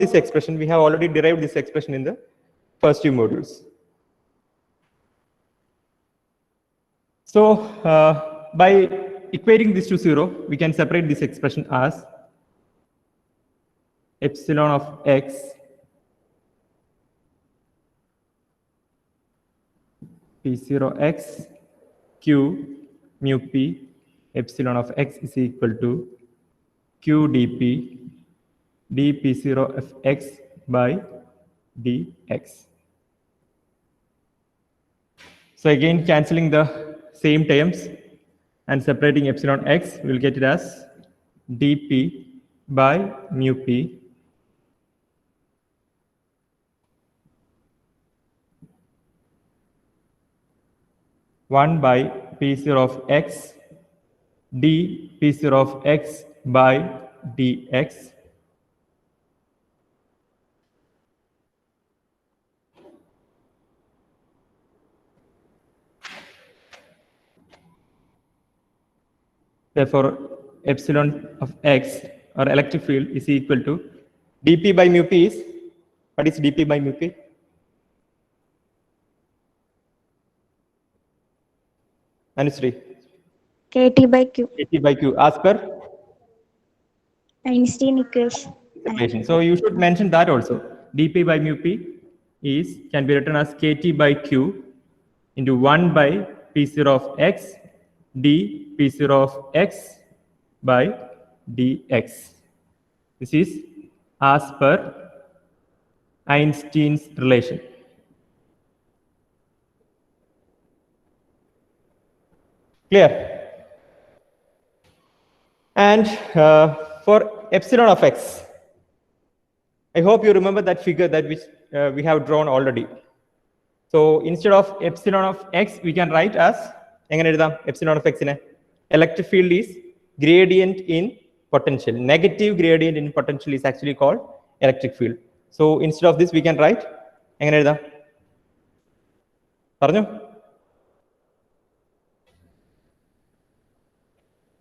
this expression. We have already derived this expression in the first two modules. So by equating this to 0, we can separate this expression as epsilon of x P0x q mu p epsilon of x is equal to q dp dp0 of x by dx. So again, cancelling the same terms and separating epsilon x, we'll get it as dp by mu p (1 by p0 of x d p0 of x by dx Therefore, epsilon of x or electric field is equal to dp by mu p is, what is dp by mu p? Anusri. KT by Q. KT by Q as per Einstein equation. So you should mention that also. dp by mu p can be written as KT by Q into 1 by p0 of x d p0 of x by dx. This is as per Einstein's relation. Clear? And for epsilon of x, I hope you remember that figure that which we have drawn already. So instead of epsilon of x, we can write as epsilon of x in electric field is gradient in potential. Negative gradient in potential is actually called electric field. So instead of this, we can write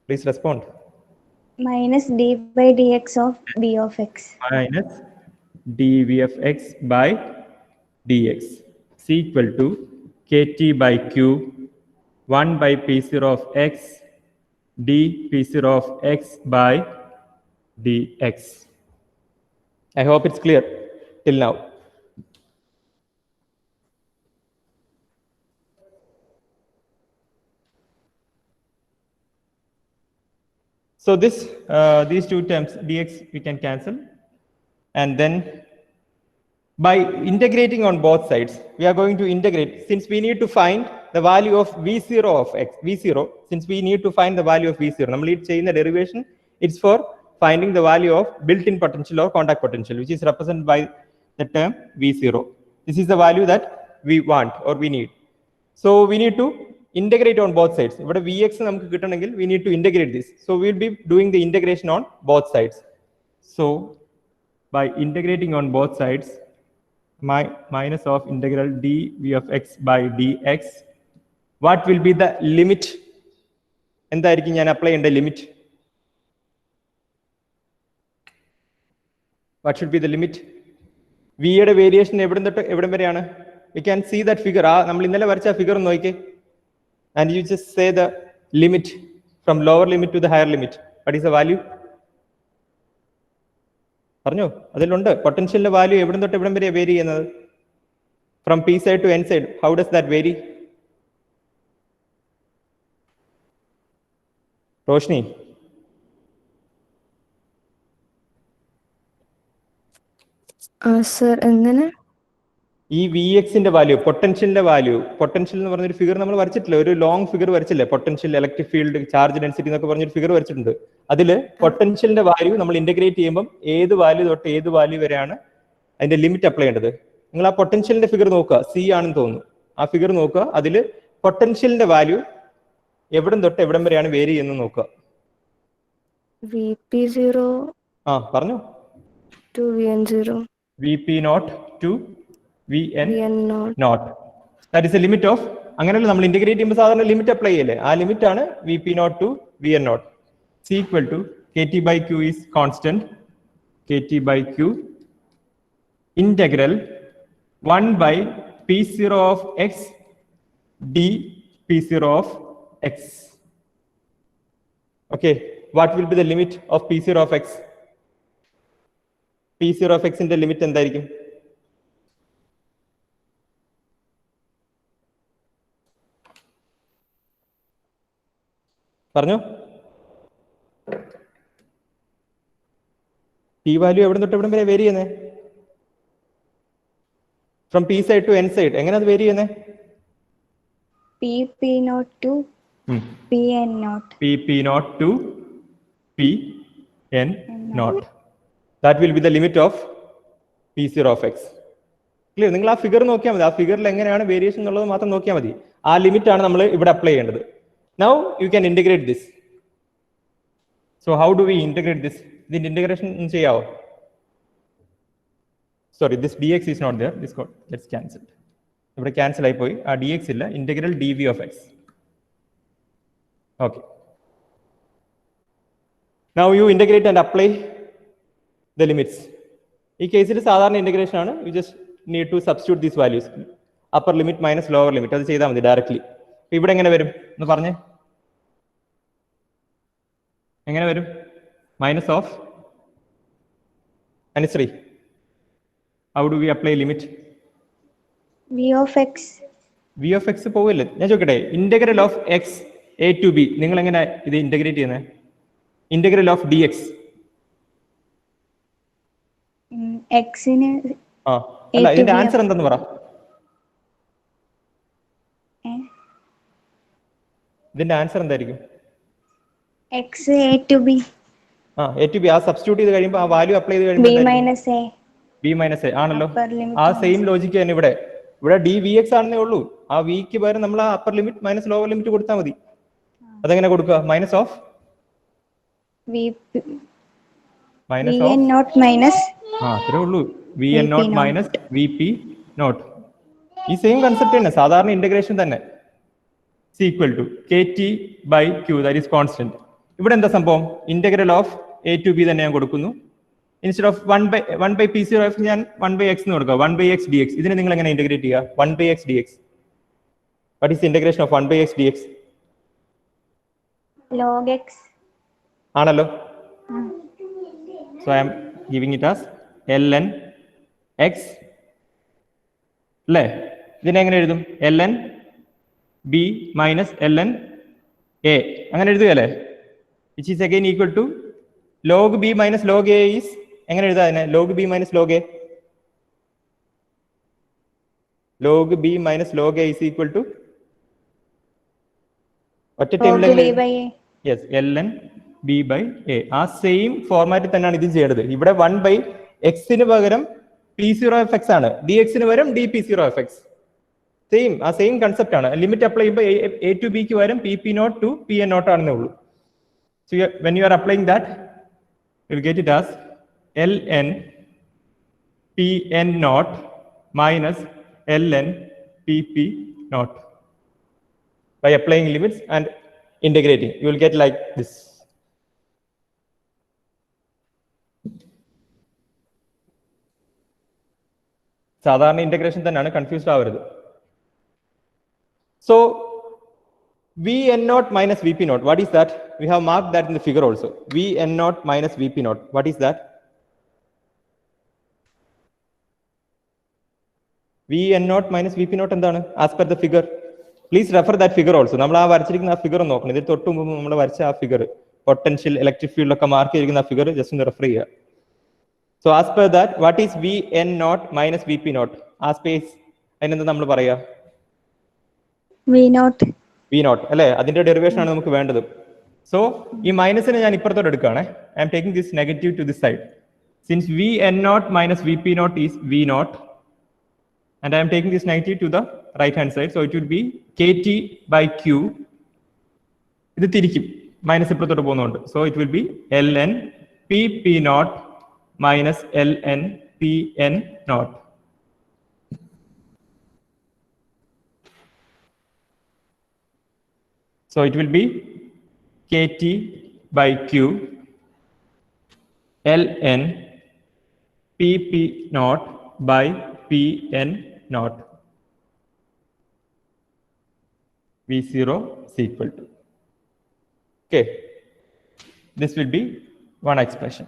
Please respond. Minus d by dx of d of x. Minus dv of x by dx is equal to kt by q 1 by p0 of x d p0 of x by dx. I hope it's clear till now. So this these two terms dx we can cancel, and then by integrating on both sides, we are going to integrate, since we need to find the value of v0 of x, since we need to find the value of v0, normally it's in the derivation, it's for finding the value of built-in potential or contact potential, which is represented by the term v0. This is the value that we want or we need. So we need to integrate on both sides. But vx we need to integrate this. So we'll be doing the integration on both sides. So by integrating on both sides, minus of integral dv of x by dx, what will be the limit? And I apply in the limit. What should be the limit? V variation we can see that figure. Figure and you just say the limit from lower limit to the higher limit. What is the value? Potential value vary from p side to n side. How does that vary? Roshni. Sir, engane? E Vx in the value, potential in the figure number very long figure potential electric field charge density figure adile potential value number integrate value and the limit apply potential figure C figure adile potential value vary VP0 to VN0. VP0 to VN0. That is the limit of integrate limit apply limit VP0 to VN0. C equal to KT by Q is constant. KT by Q integral 1 by P0 of x d P0 of x. Okay, what will be the limit of P0 of x? P0 of x in the limit എന്തായിരിക്കും? പറഞ്ഞോ. P value എവിടെ തൊട്ട് എവിടെ വരെ vary ചെയ്യുന്നേ? From P side to N side. എങ്ങനെ അത് vary ചെയ്യുന്നേ? PP naught to PN naught. PP naught to PN naught. That will be the limit of P0 of x. Clear? നിങ്ങൾ ആ ഫിഗർ നോക്കിയാൽ മതി. ആ ഫിഗറിൽ എങ്ങനെയാണ് വേരിയേഷൻ എന്നുള്ളത് മാത്രം നോക്കിയാൽ മതി. ആ ലിമിറ്റ് ആണ് നമ്മൾ ഇവിടെ അപ്ലൈ ചെയ്യേണ്ടത്. Now you can integrate this. So how do we integrate this? ഇതിന്റെ integration ചെയ്യാവോ? Sorry, this dx is not there. This gets cancelled. ഇവിടെ ക്യാൻസൽ ആയി പോയി. ആ dx ഇല്ല. Integral dv of x. Okay. Now you integrate and apply the limits. ഈ കേസിൽ സാധാരണ integration ആണ്. You just need to substitute these values. Upper limit minus lower limit. അത് ചെയ്താൽ മതി ഡയറക്ട്ലി. ഇവിടെ എങ്ങനെ വരും എന്ന് പറഞ്ഞേ? എങ്ങനെ വരും? Minus of Anushree. How do we apply limit? V of x. V of x പോവില്ല. ഞാൻ ചോദിക്കട്ടെ, integral of x a to b നിങ്ങൾ എങ്ങനെ ഇത് ഇന്റഗ്രേറ്റ് ചെയ്യുന്നത്? ഇന്റഗ്രൽ ഓഫ് ഡി എക്സ് എക്സിന് അല്ല, ഇതിന്റെ ആൻസർ എന്തെന്ന് പറ. ഇതിന്റെ ആൻസർ എന്തായിരിക്കും? x a to b. a to b ആ സബ്സ്റ്റിറ്റ്യൂട്ട് ചെയ്ത് കഴിയുമ്പോൾ ആ വാല്യൂ അപ്ലൈ ചെയ്ത് കഴിയുമ്പോൾ b minus a. b minus a ആണല്ലോ. ആ സെയിം ലോജിക്ക് തന്നെ ഇവിടെ d vx ആണെന്നേ ഉള്ളൂ. ആ വിക്ക് പകരം നമ്മൾ ആ upper limit minus lower limit കൊടുത്താൽ മതി. അതെങ്ങനെ കൊടുക്കുക? Minus of minus of naught minus അത്രേ ഉള്ളൂ. vn naught minus vp naught. ഈ സെയിം കൺസെപ്റ്റ് തന്നെ, സാധാരണ ഇന്റഗ്രേഷൻ തന്നെ. is equal to kt by q, that is constant. ഇവിടെ എന്താ സംഭവം? Integral of a to b തന്നെ ഞാൻ കൊടുക്കുന്നു. Instead of 1 by p0 f ഞാൻ 1 by x എന്ന് കൊടുക്കുക. 1 by x dx. ഇതിനെ നിങ്ങൾ എങ്ങനെ ഇന്റഗ്രേറ്റ് ചെയ്യുക? 1 by x dx. What is the integration of 1 by x dx? log x. ആണല്ലോ. So I am giving it as ln x. അല്ലേ? ഇതിനെ എങ്ങനെ എഴുതും? ln b minus ln a. അങ്ങനെ എഴുതുകയല്ലേ? which is again equal to log b minus log a is എങ്ങനെ എഴുതാ അതിനെ? log b minus log a. log b minus log a is equal to ഒറ്റ ടേമിൽ yes ln b by a. ആ same ഫോർമാറ്റിൽ തന്നെയാണ് ഇത് ചെയ്യേണ്ടത്. ഇവിടെ 1 by x-ന് പകരം p0 of x ആണ്, dx-ന് പകരം dp0 of x. സെയിം ആ സെയിം കൺസെപ്റ്റ് ആണ്. ലിമിറ്റ് അപ്ലൈ ചെയ്യുമ്പോൾ a to b ക്ക് പകരം pp naught to pn naught ആണെന്നേ ഉള്ളൂ. So when you are applying that, you will get it as ln pn naught minus ln pp naught. By applying limits and integrating, you will get like this. സാധാരണ integration തന്നെയാണ്, confused ആവരുത്. So vn naught minus vp naught, what is that? We have marked that in the figure also. vn naught minus vp naught, what is that? vn naught minus vp naught എന്താണ്? As per the figure. Please refer that figure also. നമ്മൾ ആ വരച്ചിരിക്കുന്ന ആ figure നോക്കണം. ഇതിൽ തൊട്ട് മുമ്പ് നമ്മൾ വരച്ച ആ ഫിഗർ, പൊട്ടൻഷ്യൽ ഇലക്ട്രിക് ഫീൽഡ് ഒക്കെ മാർക്ക് ചെയ്തിരിക്കുന്ന ആ ഫിഗർ ജസ്റ്റ് ഒന്ന് റെഫർ ചെയ്യുക. So as per that, what is vn naught minus vp naught? ആ സ്പേസ് അതിനെന്താ നമ്മൾ പറയുക? v naught. v naught അല്ലേ? അതിന്റെ ഡെറിവേഷൻ ആണ് നമുക്ക് വേണ്ടത്. സോ ഈ മൈനസിനെ ഞാൻ ഇപ്പുറത്തോട്ട് എടുക്കുകയാണ്. I am taking this negative to this side. Since vn naught minus vp naught is v naught, and I am taking this negative to the right hand side, so it will be kt by q. ഇത് തിരിക്കും, minus ഇപ്പുറത്തോട്ട് പോകുന്നുണ്ട്. So it will B ln pp naught minus ln pn naught. So it will be kt by q ln pp naught by Pn naught. V0 is equal to. Okay. This will be one expression.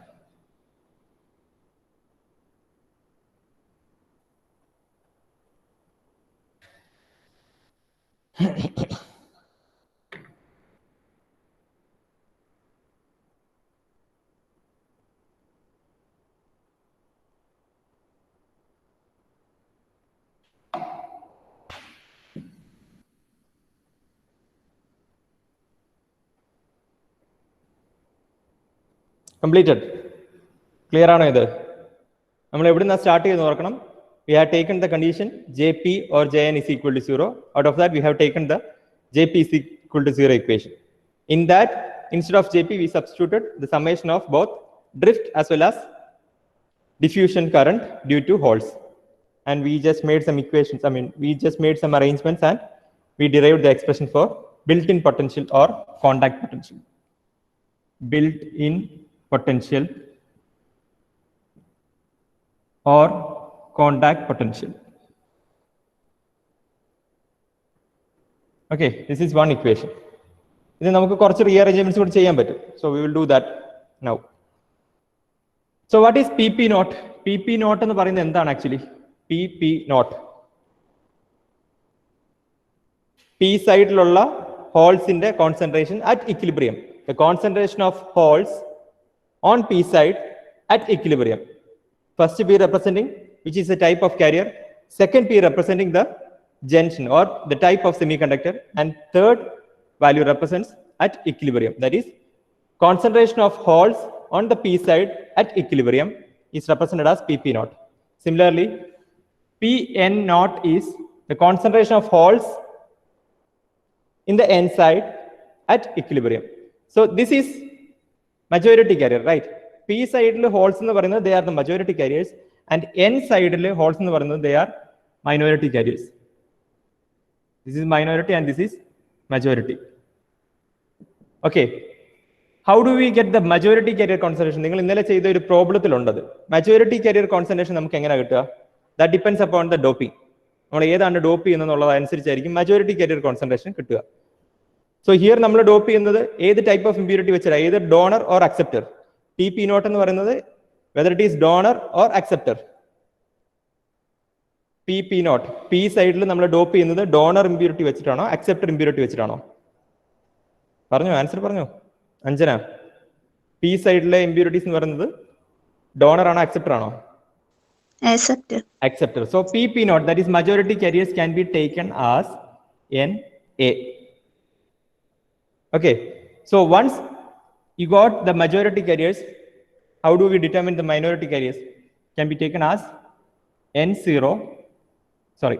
Completed. Clear ആണോ ഇത്? നമ്മൾ എവിടുന്ന start ചെയ്ത് നോക്കണം. We have taken the condition Jp or Jn is equal to 0. Out of that, we have taken the Jp is equal to 0 equation. In that, instead of Jp, we substituted the summation of both drift as well as diffusion current due to holes. And we just made some equations. We just made some arrangements and we derived the expression for built-in potential or contact potential. Built-in potential or contact potential. Okay, this is one equation. This is നമുക്ക് കുറച്ച് rearrangements കൂടി ചെയ്യാൻ പറ്റും. So we will do that now. So what is PP naught? PP naught എന്ന് പറയുന്നത് എന്താണ് actually? PP naught. P സൈഡിലുള്ള ഹോൾസിന്റെ concentration at equilibrium. The concentration of holes on P side at equilibrium. First P representing which is a type of carrier, second P representing the junction or the type of semiconductor, and third value represents at equilibrium. That is, concentration of holes on the P side at equilibrium is represented as PP naught. Similarly, Pn naught is the concentration of holes in the N side at equilibrium. So this is majority carrier, right? P side holes in the varana, they are the majority carriers, and N side holes in the varana, they are minority carriers. This is minority and this is majority. Okay. How do we get the majority carrier concentration? നിങ്ങൾ ഇന്നലെ ചെയ്ത ഒരു പ്രോബ്ലത്തിൽ ഉണ്ടത്. Majority carrier concentration നമുക്ക് എങ്ങനെ കിട്ടുക? That depends upon the doping. നമ്മൾ ഏതാണ് ഡോപ്പ് ചെയ്യുന്നത് അനുസരിച്ചായിരിക്കും majority carrier concentration കിട്ടുക. So here നമ്മൾ ഡോപ്പ് ചെയ്യുന്നത് ഏത് ടൈപ്പ് ഓഫ് ഇമ്പ്യൂരിറ്റി വെച്ചാൽ ഏത് donor or acceptor. PP naught എന്ന് പറയുന്നത് whether it is donor or acceptor. PP naught P സൈഡിൽ നമ്മൾ ഡോപ്പ് ചെയ്യുന്നത് ഡോണർ ഇമ്പ്യൂരിറ്റി വെച്ചിട്ടാണോ അക്സെപ്റ്റർ ഇമ്പ്യൂരിറ്റി വെച്ചിട്ടാണോ? പറഞ്ഞോ, ആൻസർ പറഞ്ഞോ അഞ്ജന. P സൈഡിലെ ഇമ്പ്യൂരിറ്റീസ് എന്ന് പറയുന്നത് ഡോണർ ആണോ അക്സെപ്റ്റർ ആണോ? Acceptor. So PP naught, that is majority carriers, can be taken as NA. Okay. So once you got the majority carriers, how do we determine the minority carriers? Can be taken as N0. Sorry.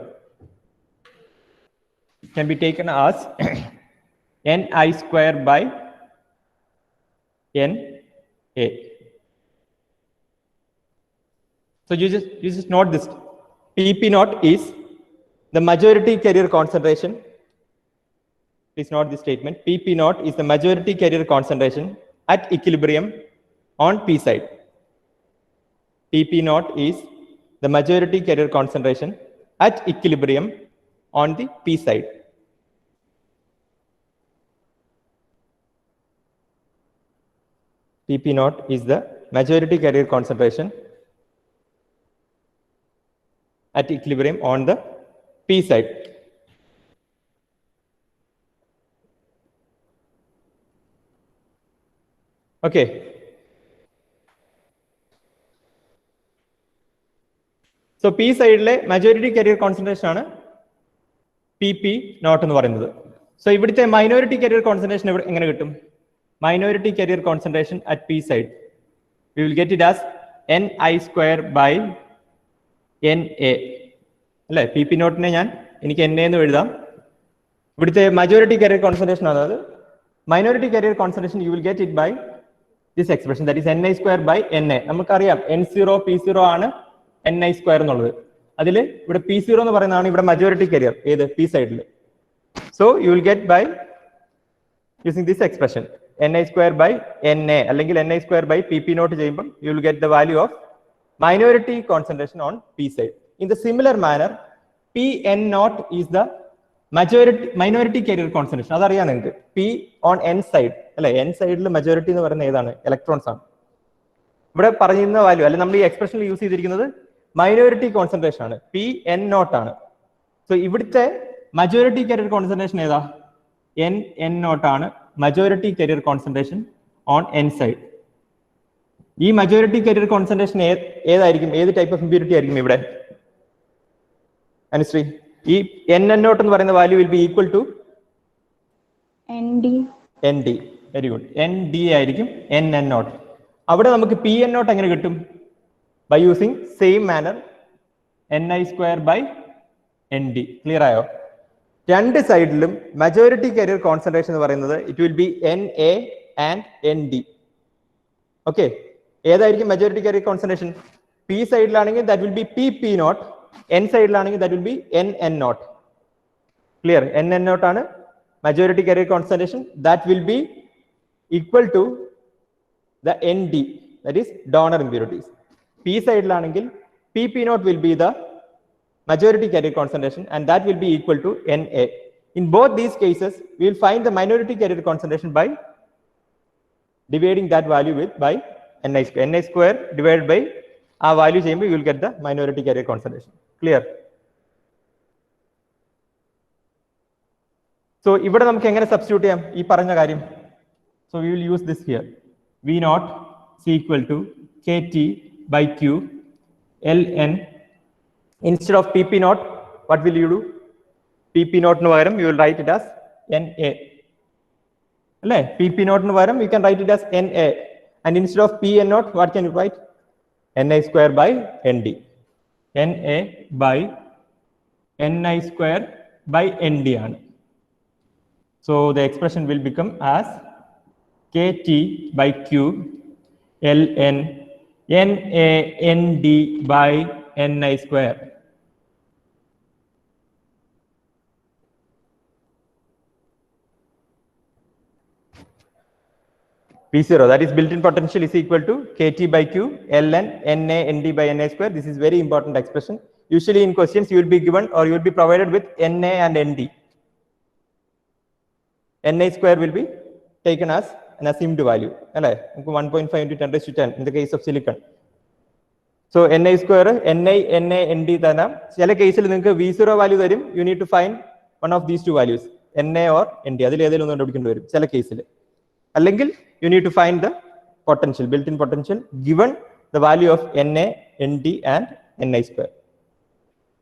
Can be taken as Ni square by Na. So you just note this. PP naught is the majority carrier concentration. Please note this statement. PP naught is the majority carrier concentration at equilibrium on P side. PP naught is the majority carrier concentration at equilibrium on the P side. PP naught is the majority carrier concentration at equilibrium on the P side. Okay. So P side majority carrier concentration ആണ് PP naught എന്ന് പറയുന്നത്. So ഇവിടുത്തെ minority carrier concentration എങ്ങനെ കിട്ടും? Minority carrier concentration at P side, we will get it as Ni square by Na. അല്ലേ? PP നോട്ടിനെ എനിക്ക് Na എന്ന് എഴുതാം. ഇവിടുത്തെ majority carrier concentration ആണ്. Minority carrier concentration you will get it by this expression, that is Ni square by Na. നമുക്കറിയാം N0 P0 ആണ് Ni square എന്നുള്ളത്. അതിൽ ഇവിടെ P0 എന്ന് പറയുന്നതാണ് ഇവിടെ majority carrier ഏത് P സൈഡിൽ. So you will get by using this expression Ni square by Na അല്ലെങ്കിൽ Ni square by PP naught ചെയ്യുമ്പോൾ you will get the value of minority concentration on P side. In the similar manner, Pn naught is the minority carrier concentration. അതറിയാം നിങ്ങൾക്ക്. P on n side അല്ലെ, n സൈഡിൽ majority എന്ന് പറയുന്നത് ഏതാണ്? Electrons ആണ്. ഇവിടെ പറയുന്ന വാല്യൂ അല്ലെ നമ്മൾ ഈ എക്സ്പ്രഷനിൽ യൂസ് ചെയ്തിരിക്കുന്നത് മൈനോറിറ്റി കോൺസെൻട്രേഷൻ ആണ്, Pn naught ആണ്. സോ ഇവിടുത്തെ മജോറിറ്റി കരിയർ കോൺസെൻട്രേഷൻ ഏതാ? n naught ആണ് majority carrier concentration on n side. ഈ മജോറിറ്റി കരിയർ കോൺസെൻട്രേഷൻ ഏതായിരിക്കും? ഏത് ടൈപ്പ് ഓഫ് ഇമ്പ്യൂരിറ്റി ആയിരിക്കും ഇവിടെ? അനുശ്രീ, ഈ n naught എന്ന് പറയുന്ന value will be equal to nd. Very good. nd ആയിരിക്കും n naught. അവിടെ നമുക്ക് Pn naught എങ്ങനെ കിട്ടും? By using same manner ni²/nd. Clear ആയോ? രണ്ട് സൈഡിലും മജോറിറ്റി കരിയർ കോൺസെൻട്രേഷൻ എന്ന് പറയുന്നത് it will be Na and Nd. Okay, ഏതായിരിക്കും മജോറിറ്റി കരിയർ കോൺസെൻട്രേഷൻ? P സൈഡിലാണെങ്കിൽ that will be Pp naught, n സൈഡിലാണെങ്കിൽ that will be Nn naught. Clear? Nn naught ആണ് majority carrier concentration. That will be equal to the Nd, that is donor impurities. P സൈഡിലാണെങ്കിൽ Pp naught will be the majority carrier concentration and that will be equal to Na. In both these cases, we will find the minority carrier concentration by dividing that value by Ni square. Ni square divided by our value change, you will get the minority carrier concentration. Clear? So, ഇവിടെ നമുക്ക് എങ്ങനെ substitute ചെയ്യാം ഈ പറഞ്ഞ കാര്യം? So, we will use this here. V naught is equal to Kt by Q Ln. Instead of Pp naught, what will you do? Pp naught nu pagaram you will write it as Na. Alle Pp naught nu pagaram you can write it as Na, and instead of Pn naught what can you write? Ni square by Nd. Na by Ni square by Nd ആണ്. So the expression will become as Kt by Q Ln Na Nd by Ni square. P0, that is built-in potential, is equal to Kt by Q Ln Na Nd by Ni square. This is very important expression. Usually in questions you will be given or you will be provided with Na and Nd. Ni square will be taken as an assumed value. 1.5 into 10 raised to 10 in the case of silicon. So Ni square, Na Nd തരാം. ചില കേസിൽ നിങ്ങൾക്ക് V0 value തരും. You need to find one of these two values, Na or Nd. അതിൽ ഏതെങ്കിലും ഒന്ന് കണ്ടുപിടിക്കേണ്ടി വരും ചില കേസിൽ. അല്ലെങ്കിൽ you need to find the potential, built-in potential given the value of Na, Nd and Ni square.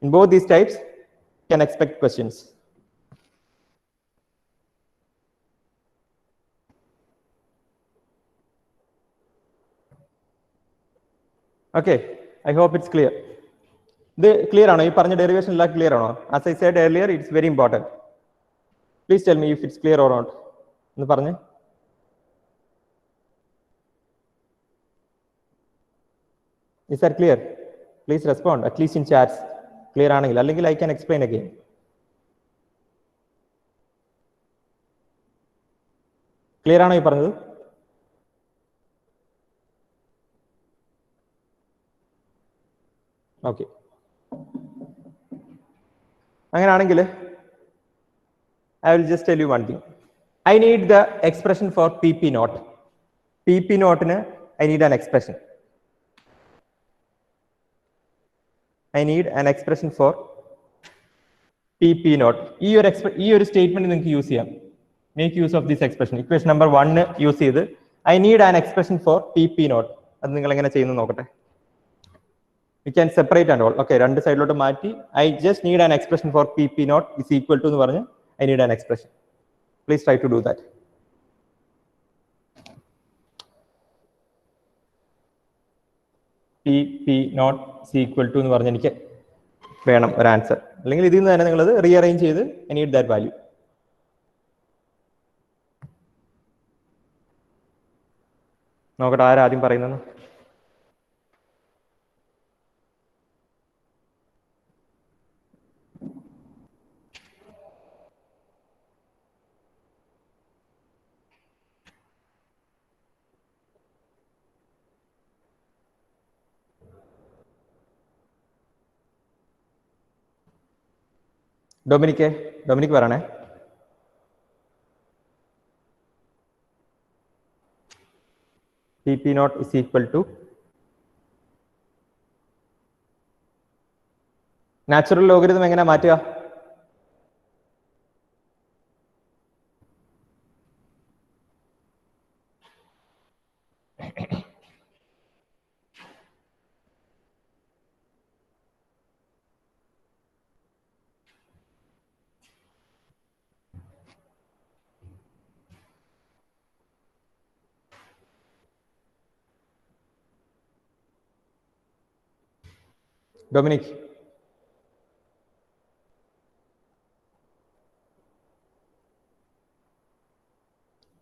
In both these types, you can expect questions. Okay, I hope it's clear. The clear ആണോ? ഈ പറഞ്ഞ derivation എല്ലാം clear ആണോ? As I said earlier, it's very important. Please tell me if it's clear or not. ഒന്ന് പറഞ്ഞേ. Is that clear? Please respond, at least in chats. Clear ആണെങ്കിൽ, അല്ലെങ്കിൽ I can explain again. Clear ആണോ ഈ പറഞ്ഞത്? Okay. അങ്ങനെയാണെങ്കിൽ I will just tell you one thing. I need the expression for Pp naught. Pp naught ന് I need an expression. I need an expression for Pp naught. ഈ ഒരു statement നിങ്ങൾക്ക് use ചെയ്യാം. Make use of this expression. Equation number 1 use ചെയ്ത് I need an expression for Pp naught. അത് നിങ്ങൾ എങ്ങനെ ചെയ്യുന്നു നോക്കട്ടെ. We can separate and all. Okay, രണ്ട് സൈഡിലോട്ട് മാറ്റി I just need an expression for Pp naught is equal to എന്ന് പറഞ്ഞ് I need an expression. Please try to do that. Pp naught is equal to എന്ന് പറഞ്ഞ് എനിക്ക് വേണം ഒരു ആൻസർ. അല്ലെങ്കിൽ ഇതിൽ നിന്ന് തന്നെ നിങ്ങൾ അത് റീഅറേഞ്ച് ചെയ്ത് I need that value. നോക്കട്ടെ ആരാ ആദ്യം പറയുന്നത്. ഡൊമിനിക് പറയണേ. PP0 is equal to natural logarithm എങ്ങനെ മാറ്റുക?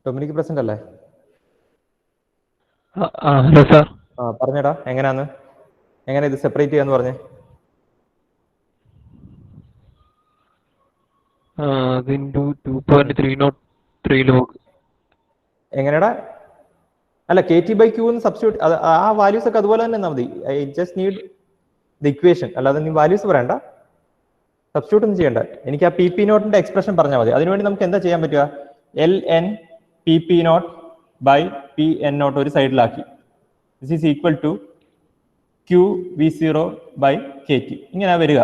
ഡൊമിനിക് പ്രസന്റ് അല്ലേ? Hello sir. പറഞ്ഞേടാ, എങ്ങനെ ഇത് സെപ്പറേറ്റ് ചെയ്യാന്ന് പറഞ്ഞേ? എങ്ങനെയാടാ? അല്ല, KT/Q എന്ന് സബ്സ്റ്റിറ്റ്യൂട്ട്, ആ വാല്യൂസ് ഒക്കെ അതുപോലെ തന്നെ മതി. I just need the equation. അല്ലാതെ നീ വാല്യൂസ് പറയണ്ട, സബ്സ്റ്റിറ്റ്യൂട്ട് ഒന്നും ചെയ്യണ്ട. എനിക്ക് ആ PP0 എക്സ്പ്രഷൻ പറഞ്ഞാൽ മതി. അതിനുവേണ്ടി നമുക്ക് എന്താ ചെയ്യാൻ പറ്റുക? ln PP0 by Pn0 ഒരു സൈഡിലാക്കി. This is equal to QV0 by KT. ഇങ്ങനെ വരിക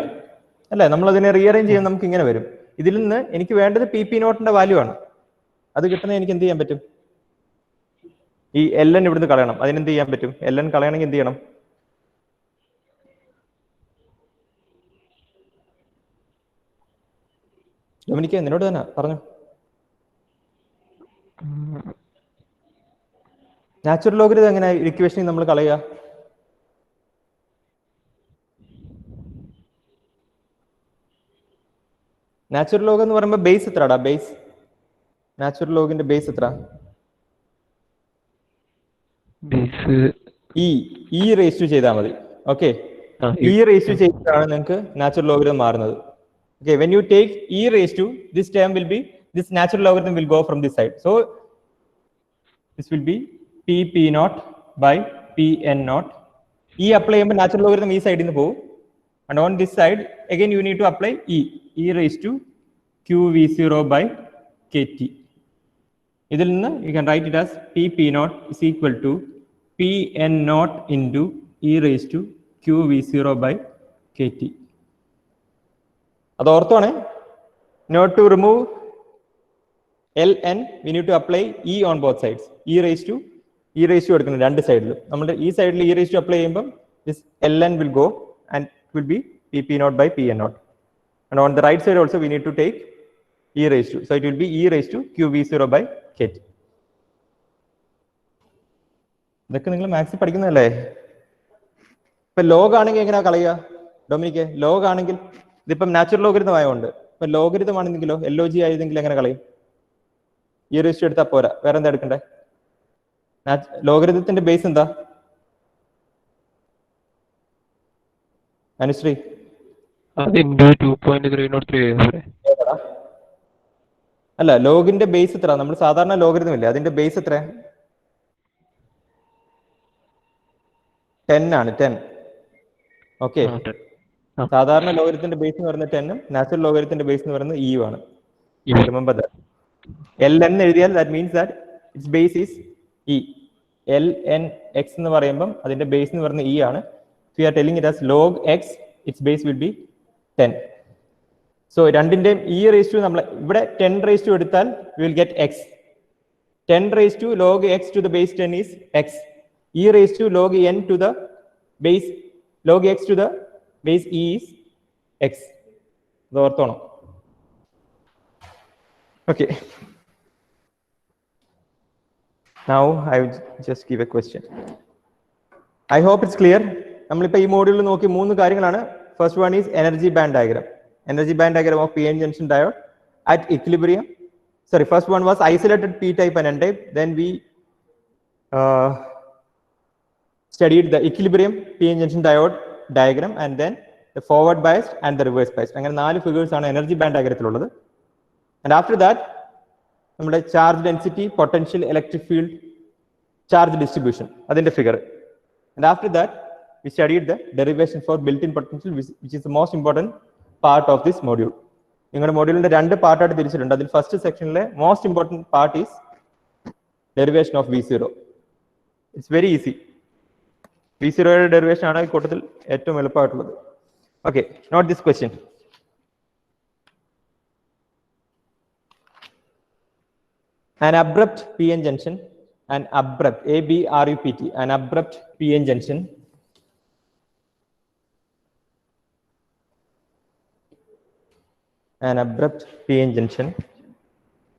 അല്ലേ? നമ്മളതിനെ റീഅറേഞ്ച് ചെയ്യാൻ നമുക്ക് ഇങ്ങനെ വരും. ഇതിൽ നിന്ന് എനിക്ക് വേണ്ടത് PP0 വാല്യൂ ആണ്. അത് കിട്ടുന്നത് എനിക്ക് എന്ത് ചെയ്യാൻ പറ്റും? ഈ ln ഇവിടുന്ന് കളയണം. അതിനെന്ത് ചെയ്യാൻ പറ്റും? ln കളയണമെങ്കിൽ എന്ത് ചെയ്യണം? ഡൊമിനിക്ക് നിന്നോട് തന്നെ പറഞ്ഞു. നാച്ചുറൽ ലോഗരിതം എങ്ങനെ ഇക്വേഷനിൽ നമ്മൾ കളയുക? നാച്ചുറൽ ലോഗ് എന്ന് പറയുമ്പോൾ ബേസ് എത്രടാ? ബേസ് നാച്ചുറൽ ലോഗിന്റെ ബേസ് എത്ര? ഇ റേസ് ടു ചെയ്താൽ മതി. ഓക്കെ, ഇ റേസ് ടു ചെയ്തിട്ടാണ് നിങ്ങൾക്ക് നാച്ചുറൽ ലോഗരിതം മാറുന്നത്. Okay, when you take e raised to, this term will be, this natural logarithm will go from this side. So this will be PP0 by Pn0. E apply ചെയ്യുമ്പോൾ natural logarithm ഈ സൈഡിൽ നിന്ന് പോകും. And on this side, again you need to apply e raised to QV0 by KT. ഇതിൽ നിന്ന് you can write it as PP0 is equal to Pn0 into e raised to QV0 by KT. അത് ഓർത്തോണേ. Naught to remove ln, we need to apply e on both sides. e raised to എടുക്കണം രണ്ട് സൈഡിലും. നമ്മുടെ ഈ സൈഡിൽ e raised to apply ചെയ്യുമ്പോൾ this ln will go and it will be PP0 by Pn0. And on the right side also we need to take e raised to. So it will be e raised to QV0 by KT. ഇതൊക്കെ നിങ്ങൾ മാത്സിൽ പഠിക്കുന്നതല്ലേ? ഇപ്പൊ log ആണെങ്കിൽ എങ്ങനെയാ കളയുക? Dominic, log ആണെങ്കിൽ ഇതിപ്പം natural logarithm ആയതുകൊണ്ട്, ഇപ്പൊ ലോഗരിതം ആണെന്നെങ്കിലോ LOG ആയതെങ്കിൽ എങ്ങനെ കളയും? ഈ റേഷ്യോ എടുത്താൽ പോരാ, വേറെ എന്താ എടുക്കണ്ടേ? ലോഗരിതത്തിന്റെ ബേസ് എന്താ? അനുശ്രീ, അല്ല, ലോഗിന്റെ ബേസ് എത്ര? നമ്മൾ സാധാരണ ലോഗരിതം ഇല്ലേ, അതിന്റെ ബേസ് എത്ര? 10 ആണ്. 10. ഓക്കെ, സാധാരണ ലോഗരിതത്തിന്റെ ബേസ് എന്ന് പറയുന്നത് 10 ഉം നാച്ചുറൽ ലോഗരിതത്തിന്റെ ബേസ് എന്ന് പറയുന്നത് E ആണ്. Remember that. ln എഴുതിയാൽ that means that its base is E. ln x എന്ന് പറയുമ്പോൾ അതിന്റെ ബേസ് എന്ന് പറയുന്നത് E ആണ്. So we are telling it as log x, its base will be 10. So രണ്ടിന്റെയും E raised to നമ്മൾ ഇവിടെ 10 raised to എടുത്താൽ we will get x. 10 raised to log x to the base 10 is x. E raised to log n to the base log x to the base E is x. ഇത് ഓർത്തോണം. Okay. Now I will just give a question. I hope it's clear. നമ്മളിപ്പോൾ ഈ മോഡ്യൂളിൽ നോക്കി 3 കാര്യങ്ങളാണ്. First one is energy band diagram. Energy band diagram of PN junction diode at equilibrium. Sorry, first one was isolated p-type and n-type. Then we studied the equilibrium PN junction diode diagram and then the forward biased and the reverse biased. അങ്ങനെ 4 figures ആണ് energy band ഡയഗ്രത്തിലുള്ളത്. And after that നമ്മുടെ charge density, potential, electric field, charge distribution അതിന്റെ figure. And after that we studied the derivation for built-in potential, which is the most important part of this module. നിങ്ങളുടെ മോഡ്യൂളിന്റെ 2 പാർട്ടായിട്ട് തിരിച്ചിട്ടുണ്ട്. അതിൽ first സെക്ഷനിലെ most important part is derivation of V0. It's very easy. V0യുടെ derivation ആണ് ഈ കൂട്ടത്തിൽ ഏറ്റവും എളുപ്പമായിട്ടുള്ളത്. Okay, note this question. An abrupt PN junction, an abrupt ABRUPT, an abrupt PN junction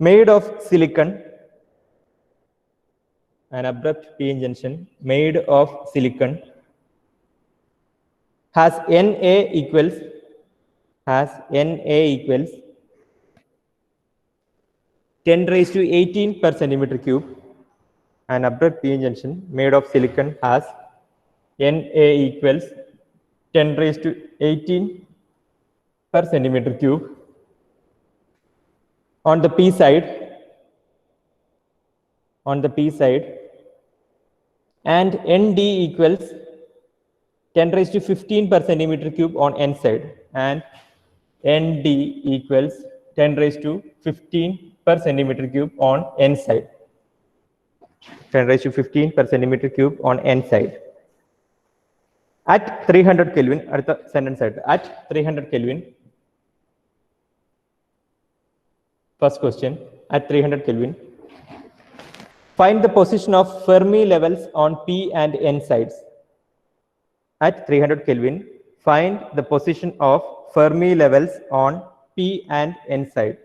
made of silicon, an abrupt PN junction made of silicon has Na equals 10 raised to 18 per centimeter cube. An abrupt PN junction made of silicon has Na equals 10 raised to 18 per centimeter cube. On the P side, and Nd equals 10 raised to 15 per centimeter cube on N side, and Nd equals 10 raised to 15 per centimeter cube on N side. 10 raised to 15 per centimeter cube on N side. At 300 Kelvin, at the sentence side, at 300 Kelvin, first question, at 300 Kelvin, find the position of Fermi levels on P and N sides. At 300 Kelvin, find the position of Fermi levels on P and N side.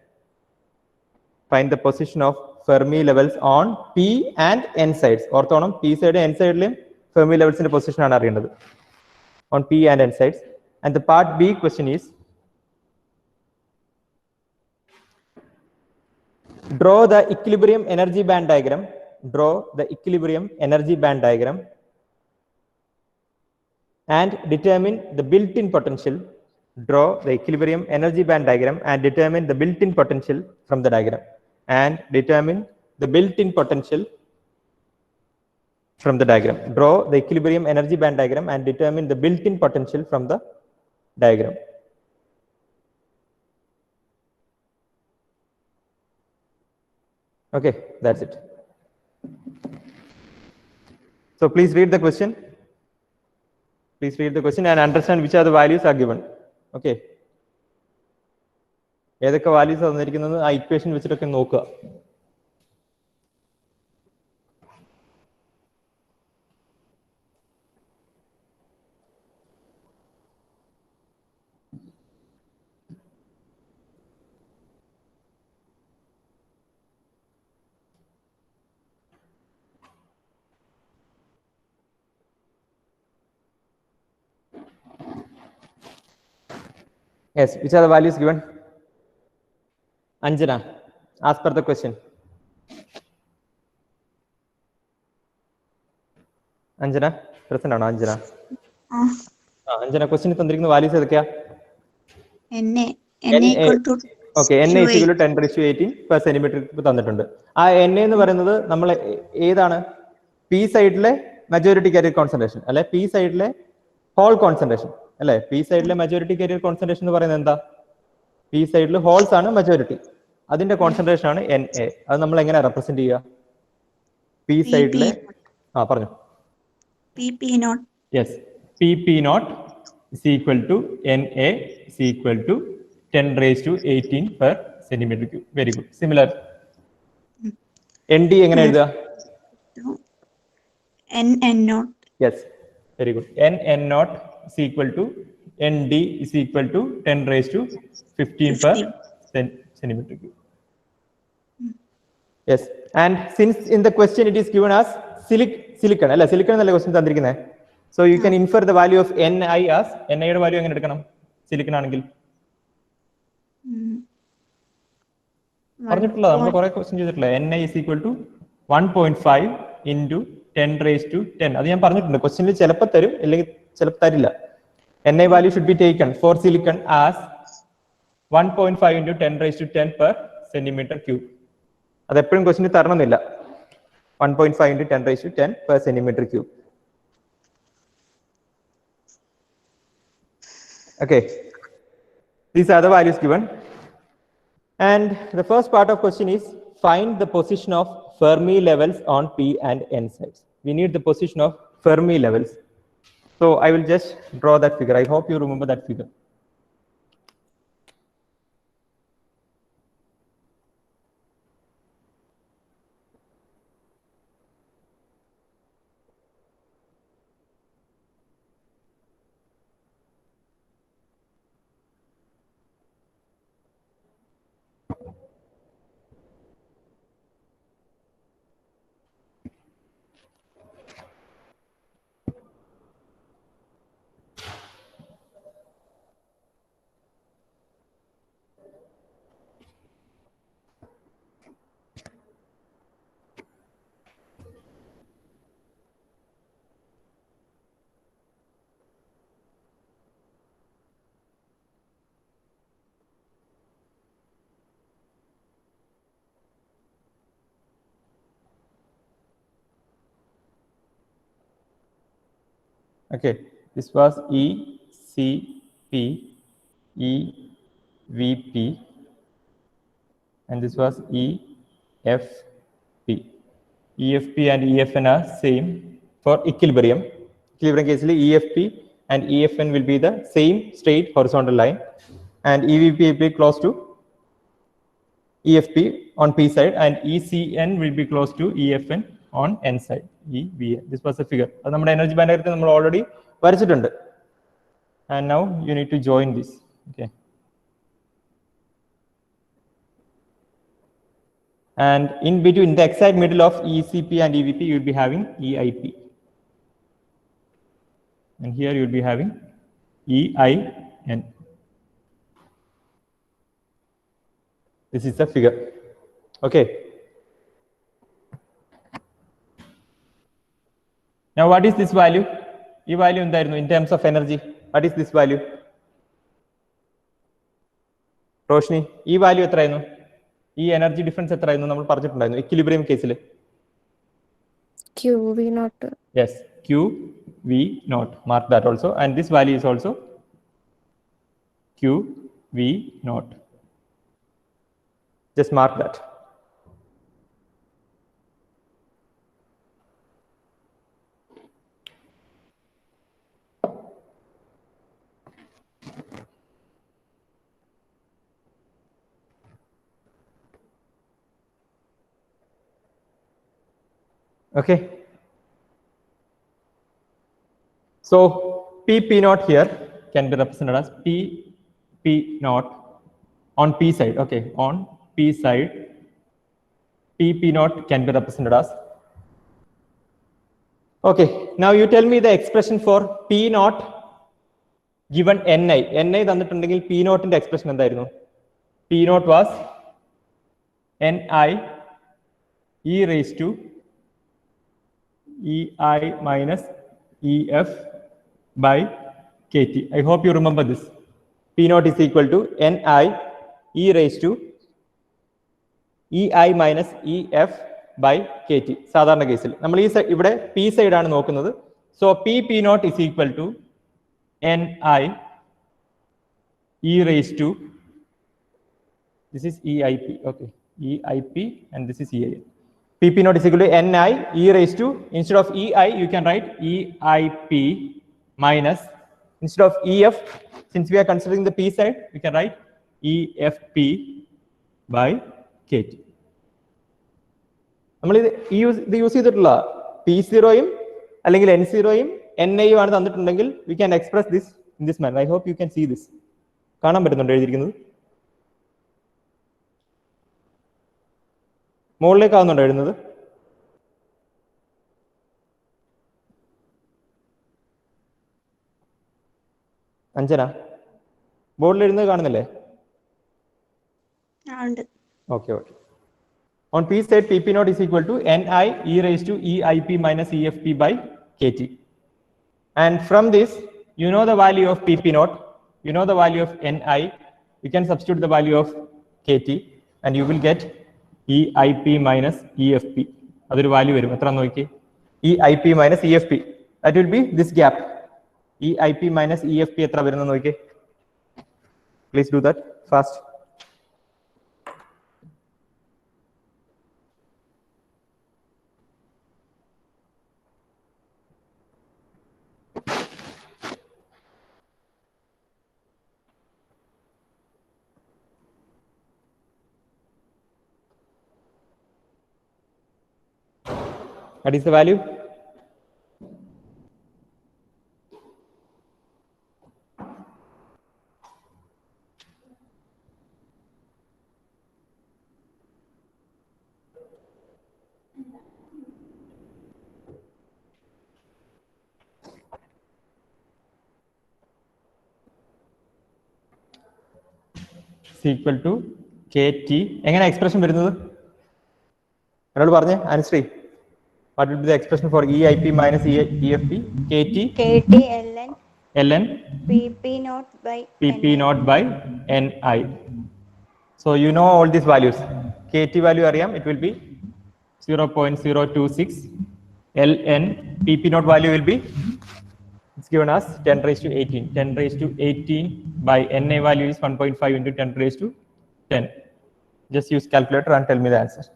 Find the position of Fermi levels on P and N sides. ഓർത്തോണം, P side N side Fermi levels in the position ആണ് അറിയേണ്ടത്. On P and N sides. And the part B question is, draw the equilibrium energy band diagram. Draw the equilibrium energy band diagram and determine the built-in potential. Draw the equilibrium energy band diagram and determine the built-in potential from the diagram. And determine the built-in potential from the diagram. Draw the equilibrium energy band diagram and determine the built-in potential from the diagram. Okay, that's it. So please read the question. Please read the question and understand which are the values are given. Okay. ഏതൊക്കെ values തന്നിരിക്കുന്നത് ആ equation വെച്ചിട്ടൊക്കെ നോക്കുക. Yes, which are the values given? Anjana, as per the question. Anjana, present ആണോ Anjana? Anjana, question തന്നിരിക്കുന്ന values ഏതൊക്കെയാ? Na equal to Okay, Na is equal to 10 raised to 18 per centimeter തന്നിട്ടുണ്ട്. ആ Na എന്ന് പറയുന്നത് നമ്മൾ ഏതാണ്? P സൈഡിലെ majority carrier concentration അല്ലെ P സൈഡിലെ hole concentration അല്ലെ? P സൈഡിലെ majority carrier concentration എന്ന് പറയുന്നത് എന്താ? P സൈഡിൽ ഹോൾസ് ആണ് majority. അതിന്റെ കോൺസെൻട്രേഷൻ ആണ് Na. അത് നമ്മൾ എങ്ങനെ റെപ്രസെന്റ് ചെയ്യുക? P സൈഡിലെ പറഞ്ഞു. PP0. Yes, PP0 is equal to Na is equal to 10 raised to 18 per centimeter cube. Very good. Similar. Nd എങ്ങനെ എഴുതുക? Nn0. Yes, very good. Nn0 is equal to Nd is equal to 10 raised to 15 per centimeter cube. Yes, and since in the question it is given as silicon, അല്ല silicon എന്നല്ല question തന്നിരിക്കുന്നത്. So you can infer the value of Ni as Ni യുടെ value എങ്ങനെ എടുക്കണം? Silicon ആണെങ്കിൽ പറഞ്ഞിട്ടുള്ള നമ്മൾ കുറെ ക്വസ്റ്റ്യൻ ചെയ്തിട്ടില്ല. Ni is equal to 1.5 into 10 raised to 10. അത് ഞാൻ പറഞ്ഞിട്ടുണ്ട്. ക്വസ്റ്റ്യനിൽ ചിലപ്പോൾ തരും അല്ലെങ്കിൽ ചിലപ്പോൾ തരില്ല. Ni value should be taken for silicon as 1.5 into 10 raised to 10 per centimeter cube. അത് എപ്പോഴും ക്വസ്റ്റ്യനിൽ തരണമെന്നില്ല. 1.5 into 10 raised to 10 per centimeter cube. Okay, these are the values given. And the first part of question is find the position of Fermi levels on p and n sides. We need the position of Fermi levels. So I will just draw that figure. I hope you remember that figure. Okay, this was ECP, EVP, and this was EFP. EFP and EFN are same for equilibrium. Equilibrium case, EFP and EFN will be the same straight horizontal line, and EVP will be close to EFP on P side, and ECN will be close to EFN on N side. EVN. This was a figure. That's our energy band diagram. We already varied. And now you need to join this. Okay. And in between the exact middle of ECP and EVP, you will be having EIP. And here you will be having EIN. This is the figure. Okay. Now what is this value? E value in terms of energy. What is this value? Roshni, E value etrayinu? E energy difference etrayinu nammal paranjittundaayirunnu equilibrium case il. QV naught. Yes, QV naught. Mark that also, and this value is also QV naught. Just mark that. Okay. So P naught here can be represented as P naught on P side. Okay, on P side, P naught can be represented as. Okay, now you tell me the expression for P naught given Ni. Ni തന്നിട്ടുണ്ടെങ്കിൽ P naught ന്റെ expression എന്തായിരുന്നു? P naught was Ni e raised to EI minus EF by KT. I hope you remember this. P naught is equal to Ni e raised to EI minus EF by KT. സാധാരണ കേസിൽ നമ്മൾ ഇവിടെ P side ആണ് നോക്കുന്നത്. So P naught is equal to Ni e raised to, this is EIP. Okay, EIP and this is EI. P naught is equal to Ni e raised to, instead of EI you can write EIP minus, instead of EF, since we are considering the P side, we can write EFP by KT. നമ്മൾ ഇത് use ചെയ്തിട്ടുള്ള P0 അല്ലെങ്കിൽ N0 Ni ആണ് തന്നിട്ടുണ്ടെങ്കിൽ we can express this in this manner. I hope you can see this. കാണാൻ പറ്റുന്നുണ്ടോ എഴുതിയിരിക്കുന്നത്? മുകളിലേക്കാവുന്നുണ്ടോ എഴുതുന്നത്? അഞ്ജന, ബോർഡിൽ എഴുതുന്നത് കാണുന്നില്ലേ? Okay okay. On P side, P naught is equal to Ni e raised to EIP minus EFP by KT. And from this, you know the value of P naught, you know the value of Ni, you can substitute the value of KT, and you will get EIP minus EFP. Other value varum etra nokki? EIP minus EFP. That will be this gap. EIP minus EFP etra varunu nokki? Please do that fast. What is the value? Is equal to KT. എങ്ങനെ expression വരുന്നത്? എന്നോട് പറഞ്ഞേ Anusree. What will be the expression for EIP minus EFP? KT ln PP naught by NI. So you know all these values. KT value അറിയാം, it will be 0.026. ln PP naught value will be, it's given as 10 raised to 18. 10 raised to 18 by NA value is 1.5 into 10 raised to 10. Just use calculator and tell me the answer.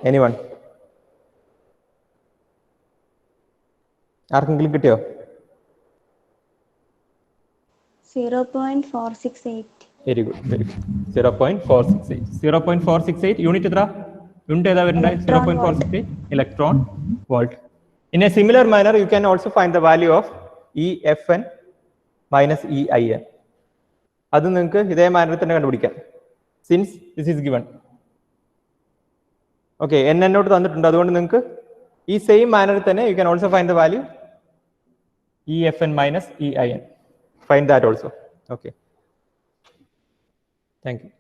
Anyone? ആർക്കെങ്കിലും കിട്ടിയോ? 0.468. Very good, very good. 0.468. 0.468 unit എത്ര? Unit ഏതാ വരുന്നത്? 0.468 electron volt. In a similar manner, you can also find the value of EFN minus EIN. അത് നിങ്ങൾക്ക് ഇതേ മാനറിൽ തന്നെ കണ്ടുപിടിക്കാം. Since this is given. Okay, n എന്നോട് തന്നിട്ടുണ്ട്, അതുകൊണ്ട് നിങ്ങൾക്ക് ഈ സെയിം മാനറിൽ തന്നെ you can also find the value EFN minus EIN. Find that also. Okay. Thank you.